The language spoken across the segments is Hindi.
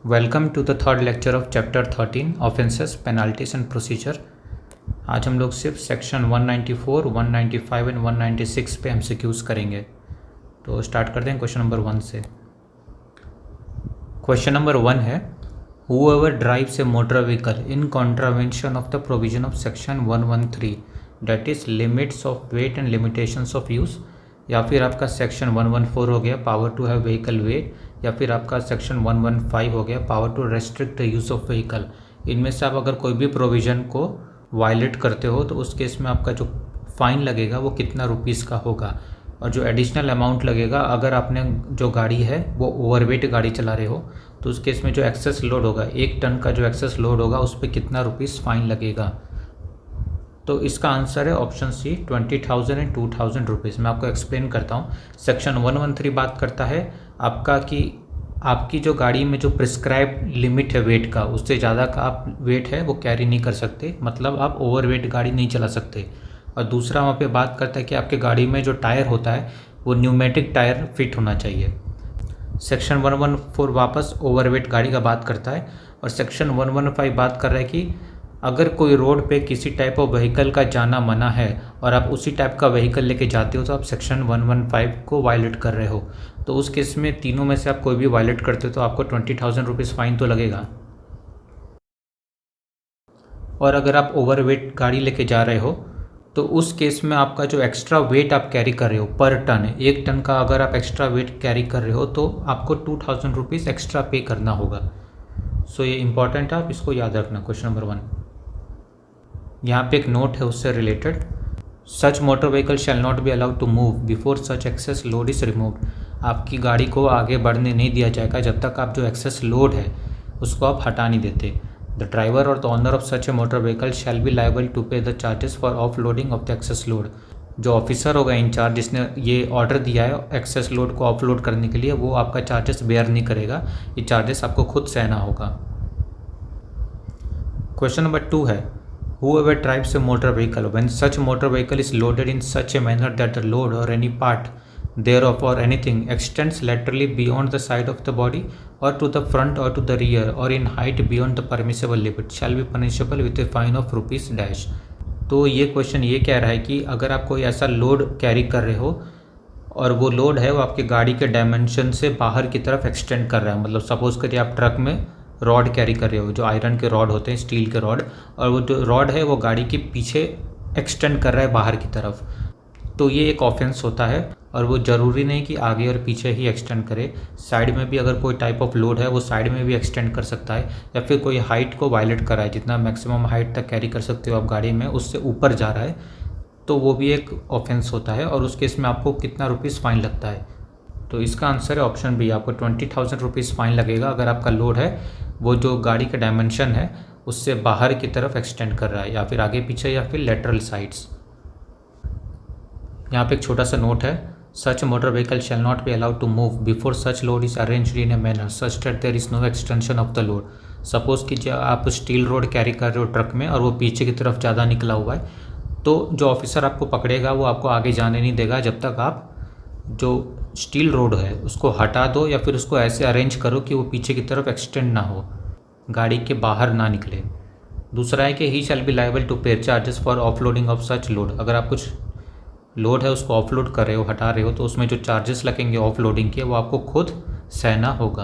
Welcome to the third lecture of chapter 13 offences penalties and procedure. आज हम लोग सिर्फ सेक्शन 194, 195 एंड 196 पे एमसीक्यूज करेंगे। तो स्टार्ट करते हैं क्वेश्चन नंबर 1 से। क्वेश्चन नंबर 1 है, whoever drives a motor vehicle in contravention of the provision of section 113 that is limits of weight and limitations of use, या फिर आपका सेक्शन 114 हो गया power to have vehicle weight, या फिर आपका सेक्शन 115 हो गया power to restrict the use of vehicle. इनमें से आप अगर कोई भी प्रोविज़न को वायलेट करते हो तो उस केस में आपका जो फ़ाइन लगेगा वो कितना रुपीज़ का होगा, और जो एडिशनल अमाउंट लगेगा अगर आपने जो गाड़ी है वो ओवरवेट गाड़ी चला रहे हो तो उस केस में जो एक्सेस लोड होगा, 1 टन का जो एक्सेस लोड होगा उस पर कितना रुपीज़ फ़ाइन लगेगा। तो इसका आंसर है ऑप्शन सी 20,000 एंड 2,000 रुपीज़। मैं आपको एक्सप्लेन करता हूँ। सेक्शन 113 बात करता है आपका कि आपकी जो गाड़ी में जो प्रिस्क्राइब लिमिट है वेट का, उससे ज़्यादा का आप वेट है वो कैरी नहीं कर सकते, मतलब आप ओवरवेट गाड़ी नहीं चला सकते। और दूसरा वहाँ पे बात करता है कि आपके गाड़ी में जो टायर होता है वो न्यूमेटिक टायर फिट होना चाहिए। सेक्शन 114 वापस ओवरवेट गाड़ी का बात करता है, और सेक्शन 115 बात कर रहा है कि अगर कोई रोड पे किसी टाइप ऑफ व्हीकल का जाना मना है और आप उसी टाइप का व्हीकल लेके जाते हो तो आप सेक्शन 115 को वायलेट कर रहे हो। तो उस केस में तीनों में से आप कोई भी वायलेट करते हो तो आपको 20,000 रुपीज़ फ़ाइन तो लगेगा। और अगर आप ओवरवेट गाड़ी लेके जा रहे हो तो उस केस में आपका जो एक्स्ट्रा वेट आप कैरी कर रहे हो पर टन है, 1 टन का अगर आप एक्स्ट्रा वेट कैरी कर रहे हो तो आपको 2,000 रुपीज़ एक्स्ट्रा पे करना होगा। सो ये इंपॉर्टेंट है, आप इसको याद रखना। क्वेश्चन नंबर 1 यहाँ पे एक नोट है उससे related, such motor vehicle shall not be allowed to move before such excess load is removed. आपकी गाड़ी को आगे बढ़ने नहीं दिया जाएगा जब तक आप जो एक्सेस लोड है उसको आप हटा नहीं देते। द ड्राइवर और the owner of such a motor vehicle shall be liable to pay the charges for off loading of the excess load. जो ऑफिसर होगा इंचार्ज जिसने ये ऑर्डर दिया है एक्सेस लोड को ऑफ लोड करने के लिए, वो आपका चार्जेस बेयर नहीं करेगा, ये चार्जेस आपको खुद सहना होगा। क्वेश्चन नंबर 2 है, whoever drives a motor vehicle when such motor vehicle is loaded in such a manner that the load or any part thereof or anything extends laterally beyond the side of the body or to the front or to the rear or in height beyond the permissible limit shall be punishable with a fine of rupees dash। तो ये क्वेश्चन ये कह रहा है कि अगर आप कोई ऐसा लोड कैरी कर रहे हो और वो लोड है वो आपकी गाड़ी के डायमेंशन से बाहर की तरफ एक्सटेंड कर रहा है, मतलब सपोज़ करिए आप ट्रक में रॉड कैरी कर रहे हो, जो आयरन के रॉड होते हैं, स्टील के रॉड, और वो जो रॉड है वो गाड़ी के पीछे एक्सटेंड कर रहा है बाहर की तरफ, तो ये एक ऑफेंस होता है। और वो ज़रूरी नहीं कि आगे और पीछे ही एक्सटेंड करे, साइड में भी अगर कोई टाइप ऑफ लोड है वो साइड में भी एक्सटेंड कर सकता है, या फिर कोई हाइट को वायलेट कर रहा है, जितना मैक्सिमम हाइट तक कैरी कर सकते हो आप गाड़ी में उससे ऊपर जा रहा है, तो वो भी एक ऑफेंस होता है। और उस केस में आपको कितना रुपीज़ फ़ाइन लगता है? तो इसका आंसर है ऑप्शन बी, आपको 20,000 रुपीज़ फ़ाइन लगेगा अगर आपका लोड है वो जो गाड़ी का डायमेंशन है उससे बाहर की तरफ एक्सटेंड कर रहा है, या फिर आगे पीछे या फिर लेटरल साइड्स। यहाँ पे एक छोटा सा नोट है, such motor vehicle shall not be allowed to move before such load is arranged in a manner such that there is no extension of the load. Suppose कि जब आप स्टील रोड कैरी कर रहे हो ट्रक में और वो पीछे की तरफ ज़्यादा निकला हुआ है, तो जो ऑफिसर आपको पकड़ेगा वो आपको आगे जाने नहीं देगा जब तक आप जो स्टील रोड है उसको हटा दो, या फिर उसको ऐसे अरेंज करो कि वो पीछे की तरफ एक्सटेंड ना हो, गाड़ी के बाहर ना निकले। दूसरा है कि ही शैल बी लायबल टू पे charges for offloading of such load. अगर आप कुछ लोड है उसको ऑफलोड कर रहे हो, हटा रहे हो, तो उसमें जो चार्जेस लगेंगे ऑफलोडिंग के वो आपको खुद सहना होगा।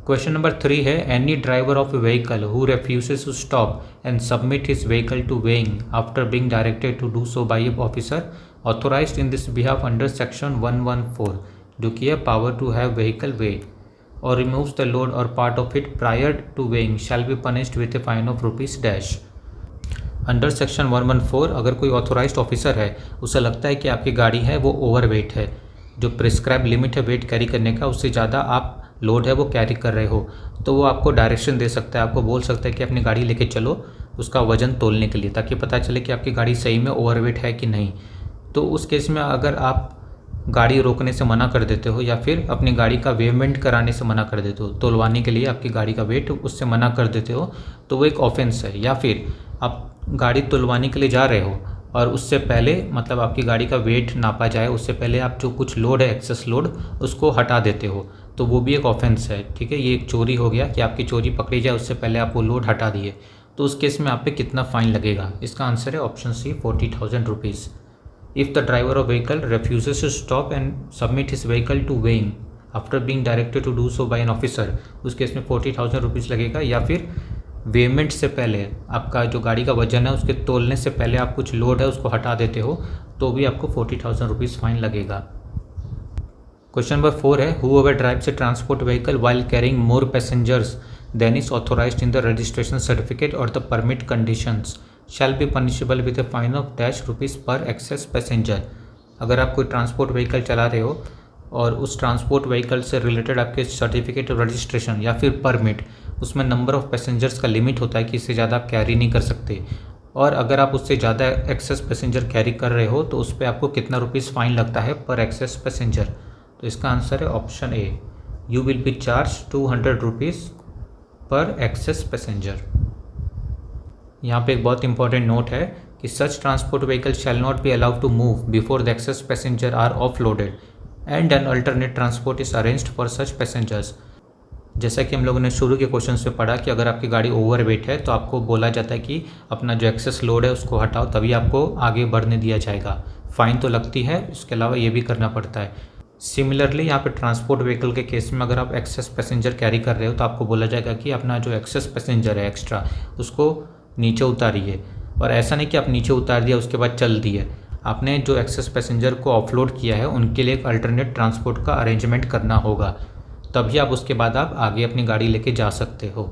क्वेश्चन नंबर 3 है, any driver of a vehicle who refuses to stop and submit his vehicle to weighing after being directed to do so by a officer authorised in this behalf under section 114, जो कि है power to have vehicle weight, or removes the load or part of it prior to weighing shall be punished with a fine of rupees dash. Under section 114 अगर कोई ऑथोराइज्ड ऑफिसर है, उसे लगता है कि आपकी गाड़ी है वो ओवर वेट है, जो प्रिस्क्राइब लिमिट है वेट कैरी करने का उससे ज़्यादा आप लोड है वो कैरी कर रहे हो, तो वो आपको डायरेक्शन दे सकता है, आपको बोल सकता है कि अपनी गाड़ी लेके चलो उसका वज़न तोलने के लिए, ताकि पता चले कि आपकी गाड़ी सही में ओवरवेट है कि नहीं। तो उस केस में अगर आप गाड़ी रोकने से मना कर देते हो या फिर अपनी गाड़ी का वेमेंट कराने से मना कर देते हो, तोलवाने के लिए आपकी गाड़ी का वेट उससे मना कर देते हो, तो वो एक ऑफेंस है। या फिर आप गाड़ी तुलवाने के लिए जा रहे हो और उससे पहले, मतलब आपकी गाड़ी का वेट नापा जाए उससे पहले आप जो कुछ लोड है एक्सेस लोड उसको हटा देते हो, तो वो भी एक ऑफेंस है, ठीक है। ये एक चोरी हो गया कि आपकी चोरी पकड़ी जाए उससे पहले आप वो लोड हटा दिए, तो उस केस में आप पे कितना फ़ाइन लगेगा? इसका आंसर है option C 40,000 rupees. If the driver of vehicle refuses to stop and submit his vehicle to weighing after being directed to do so by an officer, उस केस में 40,000 रुपीज़ लगेगा। या फिर वेमेंट से पहले आपका जो गाड़ी का वजन है उसके तोलने से पहले आप कुछ लोड है उसको हटा देते हो तो भी आपको 40,000 रुपीज़ फाइन लगेगा। क्वेश्चन नंबर 4 है, whoever drives a transport vehicle while carrying more passengers than is authorized in the registration certificate or the permit conditions shall be punishable with a fine of dash rupees per excess passenger। अगर आप कोई ट्रांसपोर्ट व्हीकल चला रहे हो और उस ट्रांसपोर्ट व्हीकल से रिलेटेड आपके सर्टिफिकेट ऑफ रजिस्ट्रेशन या फिर परमिट, उसमें नंबर ऑफ पैसेंजर्स का लिमिट होता है कि इससे ज़्यादा आप कैरी नहीं कर सकते, और अगर आप उससे ज़्यादा एक्सेस पैसेंजर कैरी कर रहे हो तो उस पर आपको कितना रुपीज़ फ़ाइन लगता है पर एक्सेस पैसेंजर? तो इसका आंसर है option A, you will be charge 200 rupees per excess passenger. यहाँ पे एक बहुत इंपॉर्टेंट नोट है कि such transport vehicle shall not be allowed to move before the excess passenger are off loaded and an alternate transport is arranged for such passengers. जैसा कि हम लोगों ने शुरू के क्वेश्चन में पढ़ा कि अगर आपकी गाड़ी ओवर वेट है तो आपको बोला जाता है कि अपना जो एक्सेस लोड है उसको हटाओ, तभी आपको आगे बढ़ने दिया जाएगा। फ़ाइन तो लगती है, इसके अलावा ये भी करना पड़ता है। सिमिलरली यहाँ पे ट्रांसपोर्ट व्हीकल के केस में अगर आप एक्सेस पैसेंजर कैरी कर रहे हो तो आपको बोला जाएगा कि अपना जो एक्सेस पैसेंजर है एक्स्ट्रा उसको नीचे उतारिए, और ऐसा नहीं कि आप नीचे उतार दिया उसके बाद चल दिए, आपने जो एक्सेस पैसेंजर को ऑफलोड किया है उनके लिए एक अल्टरनेट ट्रांसपोर्ट का अरेंजमेंट करना होगा, तभी आप उसके बाद आप आगे अपनी गाड़ी लेके जा सकते हो।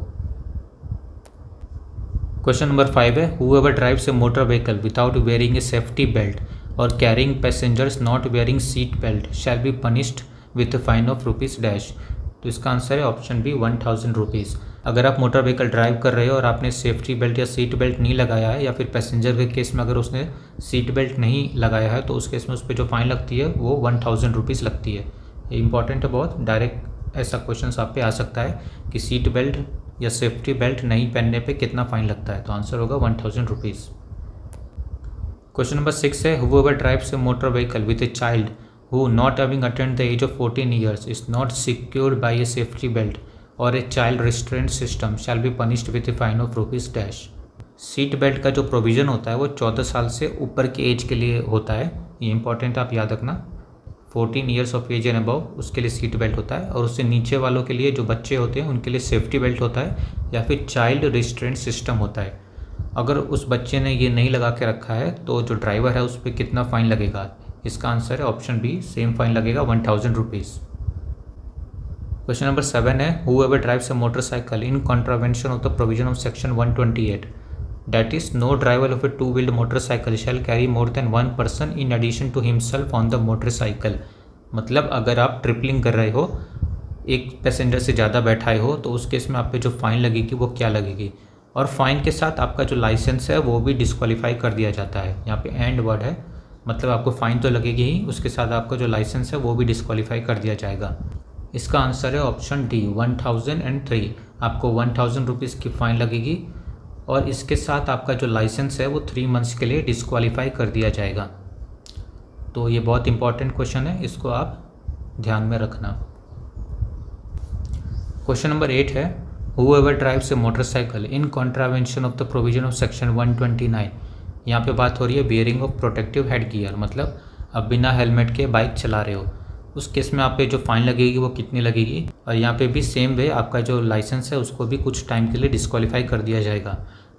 क्वेश्चन नंबर 5 है, whoever drives a motor vehicle without wearing a safety belt or carrying passengers not wearing seat belt shall be punished with a fine of rupees dash। तो इसका आंसर है ऑप्शन बी 1000 रुपीज़। अगर आप मोटर व्हीकल ड्राइव कर रहे हो और आपने सेफ्टी बेल्ट या सीट बेल्ट नहीं लगाया है, या फिर पैसेंजर के केस में अगर उसने सीट बेल्ट नहीं लगाया है तो उस केस में उस पर जो फ़ाइन लगती है वो 1000 रुपीज़ लगती है। ये इंपॉर्टेंट है बहुत, डायरेक्ट ऐसा क्वेश्चन आप पे आ सकता है कि सीट बेल्ट या सेफ्टी बेल्ट नहीं पहनने पे कितना फ़ाइन लगता है, तो आंसर होगा 1000 रुपीज़। क्वेश्चन नंबर 6 है, whoever drives a motor vehicle with a child who not having attained the age of 14 years is not secured by a safety belt or a child restraint system shall be punished with a fine of rupees dash। Seat belt का जो प्रोविज़न होता है वो 14 साल से ऊपर की एज के लिए होता है, ये इंपॉर्टेंट आप याद रखना। 14 years of age and above उसके लिए सीट बेल्ट होता है, और उससे नीचे वालों के लिए जो बच्चे होते हैं उनके लिए सेफ्टी बेल्ट होता है या फिर चाइल्ड रिस्ट्रेंट सिस्टम होता है। अगर उस बच्चे ने ये नहीं लगा के रखा है तो जो ड्राइवर है उस पर कितना फ़ाइन लगेगा? इसका आंसर है ऑप्शन बी, सेम फाइन लगेगा 1000 रुपीज़। क्वेश्चन नंबर 7 है, whoever drives a motorcycle in contravention of the provision of section 128 that is no driver of a two-wheeled motorcycle shall carry more than one person in addition to himself on the motorcycle। मतलब अगर आप ट्रिपलिंग कर रहे हो, एक पैसेंजर से ज़्यादा बैठाए हो, तो उस केस में आप पे जो फ़ाइन लगेगी वो क्या लगेगी, और फाइन के साथ आपका जो लाइसेंस है वो भी डिस्क्वालीफाई कर दिया जाता है। यहाँ पे एंड वर्ड है, मतलब आपको फ़ाइन तो लगेगी ही, उसके साथ आपका जो लाइसेंस है वो भी डिस्क्वालीफाई कर दिया जाएगा। इसका आंसर है ऑप्शन डी 1003। आपको 1000 रुपीज़ की फ़ाइन लगेगी और इसके साथ आपका जो लाइसेंस है वो 3 मंथ्स के लिए डिस्क्वालीफाई कर दिया जाएगा। तो ये बहुत इंपॉर्टेंट क्वेश्चन है, इसको आप ध्यान में रखना। क्वेश्चन नंबर 8 है, whoever drives a motorcycle in contravention of the provision of section 129। यहाँ पे बात हो रही है bearing of protective head gear, मतलब अब बिना हेलमेट के बाइक चला रहे हो, उस केस में आप पे जो फ़ाइन लगेगी वो कितनी लगेगी। और यहाँ पे भी सेम वे आपका जो लाइसेंस है उसको भी कुछ टाइम के लिए डिस्क्वालीफाई कर दिया जाएगा।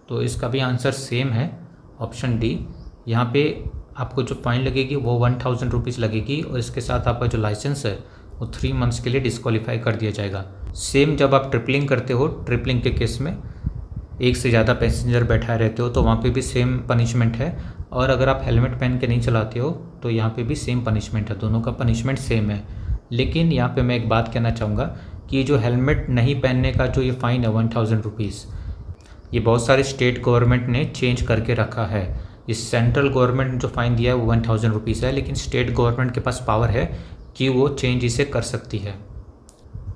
तो इसका भी आंसर सेम है, ऑप्शन डी। यहाँ पे आपको जो फ़ाइन लगेगी वो 1000 रुपीज़ लगेगी, और इसके साथ आपका जो लाइसेंस है वो 3 मंथ्स के लिए डिस्क्वालीफाई कर दिया जाएगा। सेम जब आप ट्रिपलिंग करते हो, ट्रिपलिंग के केस में एक से ज़्यादा पैसेंजर बैठाए रहते हो तो वहाँ पे भी सेम पनिशमेंट है, और अगर आप हेलमेट पहन के नहीं चलाते हो तो यहाँ पे भी सेम पनिशमेंट है, दोनों का पनिशमेंट सेम है। लेकिन यहाँ पे मैं एक बात कहना चाहूँगा कि जो हेलमेट नहीं पहनने का जो ये फ़ाइन है 1000 रुपीज़, ये बहुत सारे स्टेट गवर्नमेंट ने चेंज करके रखा है। इस सेंट्रल गवर्नमेंट ने जो फ़ाइन दिया है वो 1000 रुपीज़ है, लेकिन स्टेट गवर्नमेंट के पास पावर है कि वो चेंज इसे कर सकती है।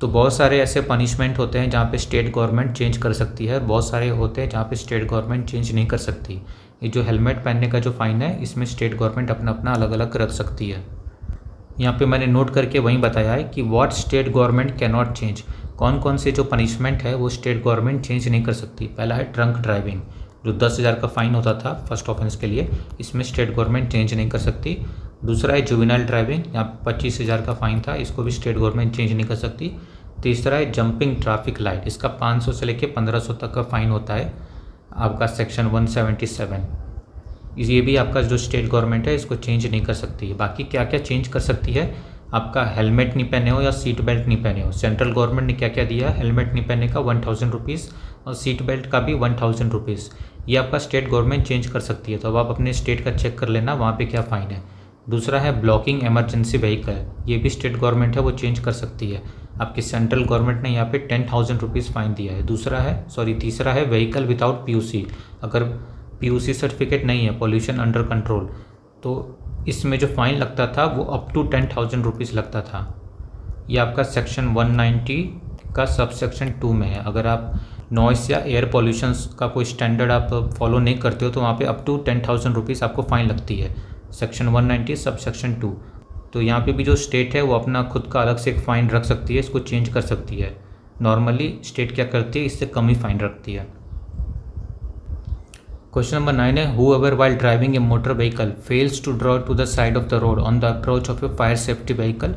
तो बहुत सारे ऐसे पनिशमेंट होते हैं जहाँ पे स्टेट गवर्नमेंट चेंज कर सकती है, बहुत सारे होते हैं जहाँ पे स्टेट गवर्नमेंट चेंज नहीं कर सकती। ये जो हेलमेट पहनने का जो फ़ाइन है इसमें स्टेट गवर्नमेंट अपना अपना अलग अलग रख सकती है। यहाँ पे मैंने नोट करके वहीं बताया है कि what state government can not change, कौन कौन से जो पनिशमेंट है वो स्टेट गवर्नमेंट चेंज नहीं कर सकती। पहला है ट्रंक ड्राइविंग, जो 10,000 का फाइन होता था फर्स्ट ऑफेंस के लिए, इसमें स्टेट गवर्नमेंट चेंज नहीं कर सकती। दूसरा है जुवेनाइल ड्राइविंग, यहाँ 25,000 का फाइन था, इसको भी स्टेट गवर्नमेंट चेंज नहीं कर सकती। तीसरा है जंपिंग ट्रैफिक लाइट, इसका 500 से लेकर 1500 तक का फाइन होता है आपका सेक्शन 177। ये भी आपका जो स्टेट गवर्नमेंट है इसको चेंज नहीं कर सकती है। बाकी क्या क्या चेंज कर सकती है, आपका हेलमेट नहीं पहने हो या सीट बेल्ट नहीं पहने हो। सेंट्रल गवर्नमेंट ने क्या क्या दिया, हेलमेट नहीं पहने का 1000 रुपीज़ और सीट बेल्ट का भी 1000 रुपीज़, ये आपका स्टेट गवर्नमेंट चेंज कर सकती है। तो अब आप अपने स्टेट का चेक कर लेना वहाँ पे क्या फ़ाइन है। दूसरा है ब्लॉकिंग इमरजेंसी व्हीकल, ये भी स्टेट गवर्नमेंट है वो चेंज कर सकती है। आपकी सेंट्रल गवर्नमेंट ने यहाँ पे 10,000 रुपीज़ फाइन दिया है। तीसरा है व्हीकल विदाउट PUC, अगर PUC सर्टिफिकेट नहीं है, पोल्यूशन अंडर कंट्रोल, तो इसमें जो फ़ाइन लगता था वो अप टू 10,000 रुपीज़ लगता था। ये आपका सेक्शन 190 का सब सेक्शन 2 में है। अगर आप नॉइस या एयर पॉल्यूशन का कोई स्टैंडर्ड आप फॉलो नहीं करते हो तो वहाँ पे अप टू 10,000 रुपीज़ आपको फ़ाइन लगती है, सेक्शन 190 सब सेक्शन 2। तो यहाँ पे भी जो स्टेट है वो अपना खुद का अलग से एक फ़ाइन रख सकती है, इसको चेंज कर सकती है। नॉर्मली स्टेट क्या करती है, इससे कम ही फ़ाइन रखती है। क्वेश्चन नंबर 9 है whoever while driving a motor vehicle fails to draw to the side of the road on the approach of a fire safety vehicle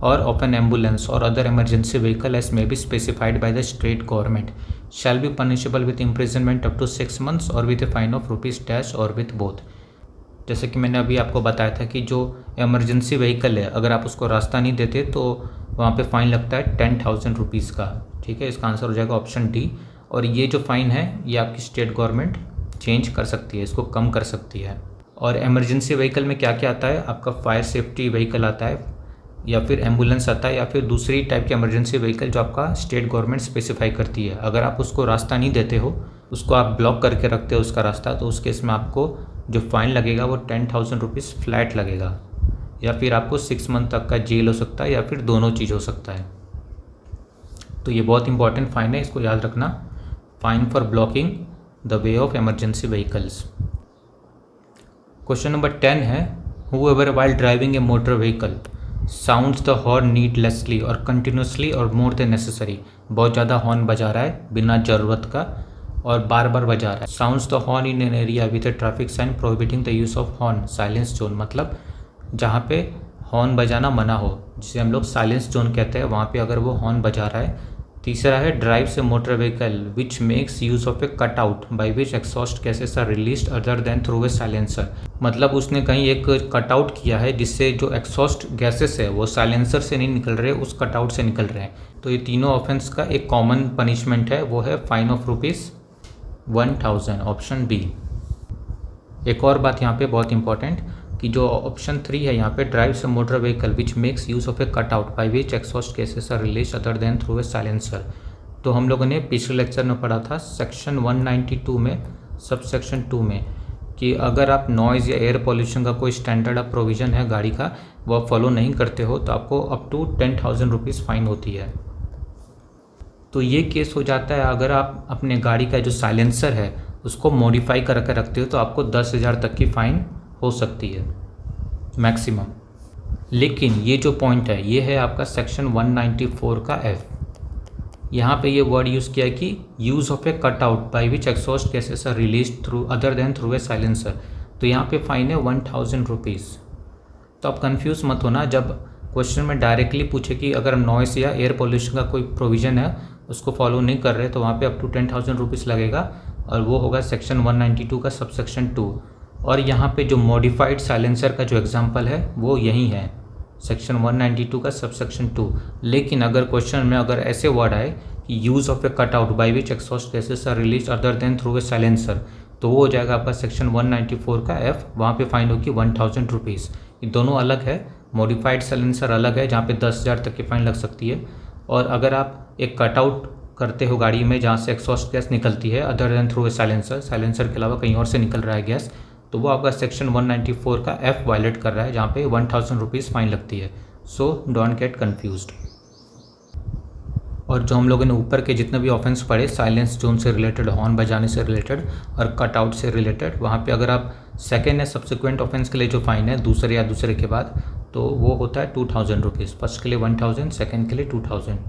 or of an ambulance or other emergency vehicle as may be specified by the state government shall be punishable with imprisonment up to 6 months or with a fine of rupees dash or with both। जैसे कि मैंने अभी आपको बताया था कि जो एमरजेंसी व्हीकल है अगर आप उसको रास्ता नहीं देते तो वहाँ पे फ़ाइन लगता है 10,000 रुपीज़ का। ठीक है, इसका आंसर हो जाएगा ऑप्शन डी। और ये जो फ़ाइन है ये आपकी स्टेट गवर्नमेंट चेंज कर सकती है, इसको कम कर सकती है। और एमरजेंसी व्हीकल में क्या क्या आता है, आपका फायर सेफ्टी व्हीकल आता है या फिर एम्बुलेंस आता है या फिर दूसरी टाइप की एमरजेंसी व्हीकल जो आपका स्टेट गवर्नमेंट स्पेसिफाई करती है। अगर आप उसको रास्ता नहीं देते हो, उसको आप ब्लॉक करके रखते हो उसका रास्ता, तो उस केस में आपको जो फ़ाइन लगेगा वो 10,000 रुपीज़ फ्लैट लगेगा, या फिर आपको 6 मंथ तक का जेल हो सकता है या फिर दोनों चीज़ हो सकता है। तो ये बहुत इंपॉर्टेंट फ़ाइन है, इसको याद रखना। Fine for blocking the way of emergency vehicles. Question number 10 है whoever while driving a motor vehicle sounds the horn needlessly और continuously और more than necessary, बहुत ज़्यादा हॉर्न बजा रहा है बिना ज़रूरत का और बार बार बजा रहा है। Sounds the horn in an area with a traffic sign prohibiting the use of horn silence zone, मतलब जहाँ पे हॉर्न बजाना मना हो, जिसे हम लोग साइलेंस जोन कहते हैं, वहाँ पे अगर वो हॉर्न बजा रहा है। तीसरा है drives a motor vehicle which makes use of a cut out by which exhaust gases are released other than through a silencer, मतलब उसने कहीं एक कट आउट किया है जिससे जो एक्सॉस्ट गैसेस है वो साइलेंसर से नहीं निकल रहे, उस कट आउट से निकल रहे हैं। तो ये तीनों ऑफेंस का एक कॉमन पनिशमेंट है, वो है फाइन ऑफ ₹1000, ऑप्शन बी। एक और बात यहाँ पे बहुत इंपॉर्टेंट कि जो ऑप्शन 3 है यहाँ पे drives a motor vehicle which makes use of a cut out by which exhaust gases are released other than through a silencer. तो हम लोगों ने पिछले लेक्चर में पढ़ा था सेक्शन 192 में सब सेक्शन 2 में कि अगर आप नॉइज़ या एयर पॉल्यूशन का कोई स्टैंडर्ड ऑफ प्रोविज़न है गाड़ी का वो आप फॉलो नहीं करते हो तो आपको अप टू 10,000 रुपीज़ फाइन होती है। तो ये केस हो जाता है अगर आप अपने गाड़ी का जो साइलेंसर है उसको मॉडिफाई करके रखते हो तो आपको 10,000 तक की फ़ाइन हो सकती है मैक्सिमम। लेकिन ये जो पॉइंट है ये है आपका सेक्शन 194 का एफ। यहाँ पे ये वर्ड यूज़ किया है कि use of a cut out by which exhaust gases are release through other than through a silencer, तो यहाँ पे फाइन है 1000 रुपीज़। तो आप कंफ्यूज मत होना, जब क्वेश्चन में डायरेक्टली पूछे कि अगर नॉइस या एयर पोल्यूशन का कोई प्रोविज़न है उसको फॉलो नहीं कर रहे तो वहाँ पे अप टू 10,000 रुपीज़ लगेगा और वो होगा सेक्शन 192 का सब सेक्शन 2। और यहाँ पे जो मॉडिफाइड साइलेंसर का जो एग्जांपल है वो यही है सेक्शन 192 का सब सेक्शन 2। लेकिन अगर क्वेश्चन में अगर ऐसे वर्ड आए कि use of a cut out by which exhaust gases are release other than through a silencer, तो वो हो जाएगा आपका सेक्शन 194 का एफ, वहाँ पे फाइन होगी 1000 रुपीज़। ये दोनों अलग है, मॉडिफाइड साइलेंसर अलग है जहाँ पे 10,000 तक की फ़ाइन लग सकती है, और अगर आप एक कट आउट करते हो गाड़ी में जहाँ से एक्सॉस्ट गैस निकलती है other than through a silencer, silencer के अलावा कहीं और से निकल रहा है गैस, तो वो आपका सेक्शन 194 का एफ वायलेट कर रहा है जहाँ पे 1000 रुपीज़ फाइन लगती है। So don't get confused. और जो हम लोगों ने ऊपर के जितने भी ऑफेंस पढ़े साइलेंस जोन से रिलेटेड, हॉर्न बजाने से रिलेटेड और कट आउट से रिलेटेड, वहाँ पे अगर आप सेकेंड या सब्सिक्वेंट ऑफेंस के लिए जो फाइन है दूसरे के बाद, तो वो होता है 2000 रुपीज़। फर्स्ट के लिए 1000, सेकेंड के लिए 2000।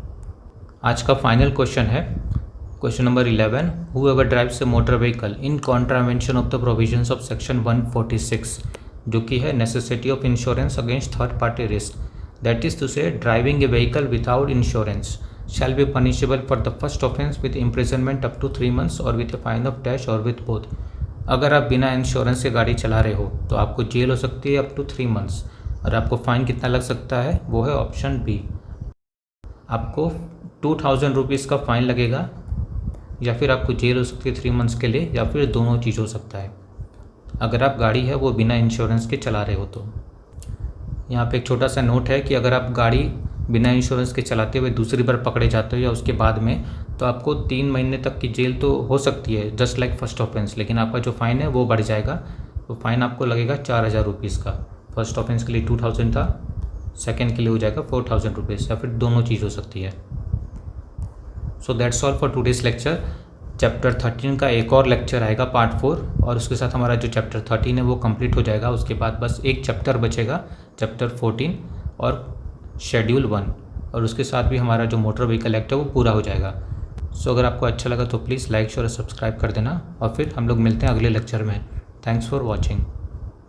आज का फाइनल क्वेश्चन है question number 11। Whoever drives a motor vehicle in contravention of the provisions of section 146, जो कि है necessity of insurance against third party risk, that is to say driving a vehicle without insurance shall be punishable for the first offence with imprisonment up to 3 months और with a fine of dash और with both। अगर आप बिना इंश्योरेंस से गाड़ी चला रहे हो तो आपको जेल हो सकती है अप टू 3 मंथ्स, और आपको फ़ाइन कितना लग सकता है वो है ऑप्शन बी। आपको 2000 रुपीज़ का फ़ाइन लगेगा, या फिर आपको जेल हो सकती है 3 मंथ्स के लिए, या फिर दोनों चीज़ हो सकता है अगर आप गाड़ी है वो बिना इंश्योरेंस के चला रहे हो तो। यहाँ पे एक छोटा सा नोट है कि अगर आप गाड़ी बिना इंश्योरेंस के चलाते हुए दूसरी बार पकड़े जाते हो या उसके बाद में, तो आपको 3 महीने तक की जेल तो हो सकती है जस्ट लाइक फर्स्ट ऑफेंस, लेकिन आपका जो फ़ाइन है वो बढ़ जाएगा। तो फ़ाइन आपको लगेगा 4000 रुपीज़ का। फर्स्ट ऑफेंस के लिए 2000 था, सेकेंड के लिए हो जाएगा 4000 रुपीज़, या फिर दोनों चीज़ हो सकती है। So that's all for today's lecture. Chapter 13 का एक और लेक्चर आएगा पार्ट 4, और उसके साथ हमारा जो चैप्टर 13 है वो कंप्लीट हो जाएगा। उसके बाद बस एक चैप्टर बचेगा, चैप्टर 14 और शेड्यूल 1, और उसके साथ भी हमारा जो मोटर व्हीकल एक्ट है वो पूरा हो जाएगा। सो अगर आपको अच्छा लगा तो प्लीज़ लाइक शेयर और सब्सक्राइब कर देना, और फिर हम लोग मिलते हैं अगले लेक्चर में। Thanks for watching.